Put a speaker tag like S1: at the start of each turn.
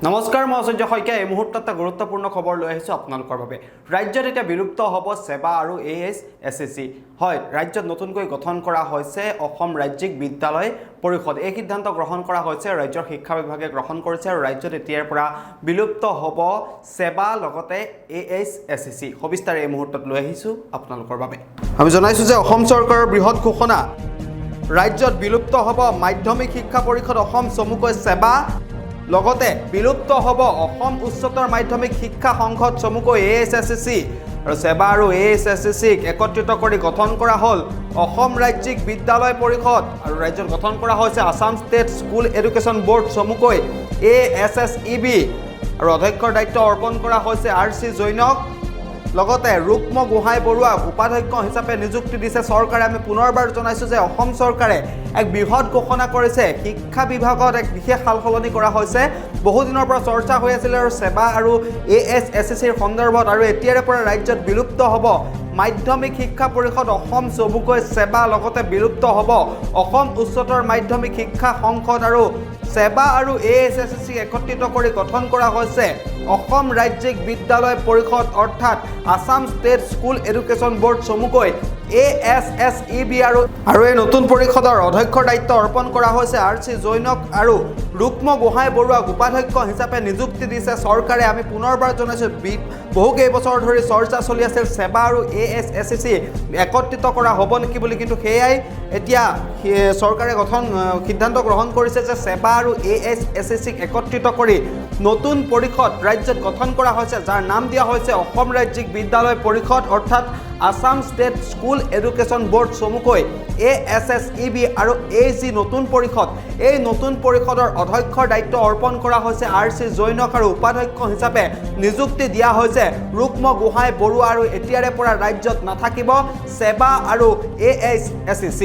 S1: নমস্কাৰ মই অসঞ্জয় শইকীয়া এই মুহূৰ্তত এটা গুৰুত্বপূৰ্ণ খবৰ লৈ আহিছোঁ আপোনালোকৰ বাবে ৰাজ্যত এতিয়া বিলুপ্ত হ'ব সেৱা আৰু ASSC হয় ৰাজ্যত নতুনকৈ গঠন কৰা হৈছে অসম ৰাজ্যিক বিদ্যালয় পৰিষদ এই সিদ্ধান্ত গ্ৰহণ কৰা হৈছে ৰাজ্যৰ শিক্ষা বিভাগে গ্ৰহণ কৰিছে আৰু ৰাজ্যত এতিয়াৰ পৰা বিলুপ্ত হ'ব সেৱা লগতে ASSC সবিস্তাৰে এই মুহূৰ্তত লৈ আহিছোঁ আপোনালোকৰ বাবে আমি জনাইছোঁ যে অসম চৰকাৰৰ বৃহৎ ঘোষণা ৰাজ্যত বিলুপ্ত হ'ব মাধ্যমিক শিক্ষা পৰিষদ অসম চমুকৈ সেৱা লগতে বিলুপ্ত হ'ব অসম উচ্চতৰ মাধ্যমিক শিক্ষা সংঘত চমুকৈ ASSC আৰু সেৱা আৰু ASSC একত্ৰিত কৰি গঠন কৰা হ'ল অসম ৰাজ্যিক বিদ্যালয় পৰিষদ আৰু ৰাজ্যত গঠন কৰা হৈছে Assam state school education board চমুকৈ ASSEB আৰু অধ্যক্ষৰ দায়িত্ব অৰ্পণ কৰা হৈছে RC জৈনক লগতে ৰুক্ম গোহাঁই বৰুৱাক উপাধ্যক্ষ হিচাপে নিযুক্তি দিছে চৰকাৰে আমি পুনৰবাৰ জনাইছোঁ যে অসম চৰকাৰে এক বৃহৎ ঘোষণা কৰিছে শিক্ষা বিভাগত এক বিশেষ সালসলনি কৰা হৈছে বহুদিনৰ পৰা চৰ্চা হৈ আছিল আৰু সেৱা আৰু ASSCৰ সন্দৰ্ভত আৰু এতিয়াৰে পৰা ৰাজ্যত বিলুপ্ত হ'ব মাধ্যমিক শিক্ষা পৰিষদ অসম চমুকৈ সেৱা লগতে বিলুপ্ত হ'ব অসম উচ্চতৰ মাধ্যমিক শিক্ষা সংসদ আৰু সেৱা আৰু ASSC একত্ৰিত কৰি গঠন কৰা হৈছে অসম ৰাজ্যিক বিদ্যালয় পৰিষদ অৰ্থাৎ Assam state school education board চমুকৈ ASSEB আৰু এই নতুন পৰিষদৰ অধ্যক্ষৰ দায়িত্ব অৰ্পণ কৰা হৈছে RC জৈনক আৰু ৰুক্ম গোহাঁই বৰুৱাক উপাধ্যক্ষ হিচাপে নিযুক্তি দিছে চৰকাৰে আমি পুনৰবাৰ জনাইছোঁ বহু কেইবছৰ ধৰি চৰ্চা চলি আছিল সেৱা আৰু ASSC একত্ৰিত কৰা হ'ব নেকি বুলি কিন্তু সেয়াই এতিয়া চৰকাৰে সিদ্ধান্ত গ্ৰহণ কৰিছে যে সেৱা আৰু ASSC একত্ৰিত কৰি নতুন পৰিষদ ৰাজ্যত গঠন কৰা হৈছে যাৰ নাম দিয়া হৈছে অসম ৰাজ্যিক বিদ্যালয় পৰিষদ অৰ্থাৎ Assam state school education board চমুকৈ ASSEB আৰু এই যি নতুন পৰিষদ এই নতুন পৰিষদৰ অধ্যক্ষৰ দায়িত্ব অৰ্পণ কৰা হৈছে RC জৈনক আৰু উপাধ্যক্ষ হিচাপে নিযুক্তি দিয়া হৈছে ৰুক্ম গোহাঁই বৰুৱা আৰু এতিয়াৰে পৰা ৰাজ্যত নাথাকিব সেৱা আৰু ASSC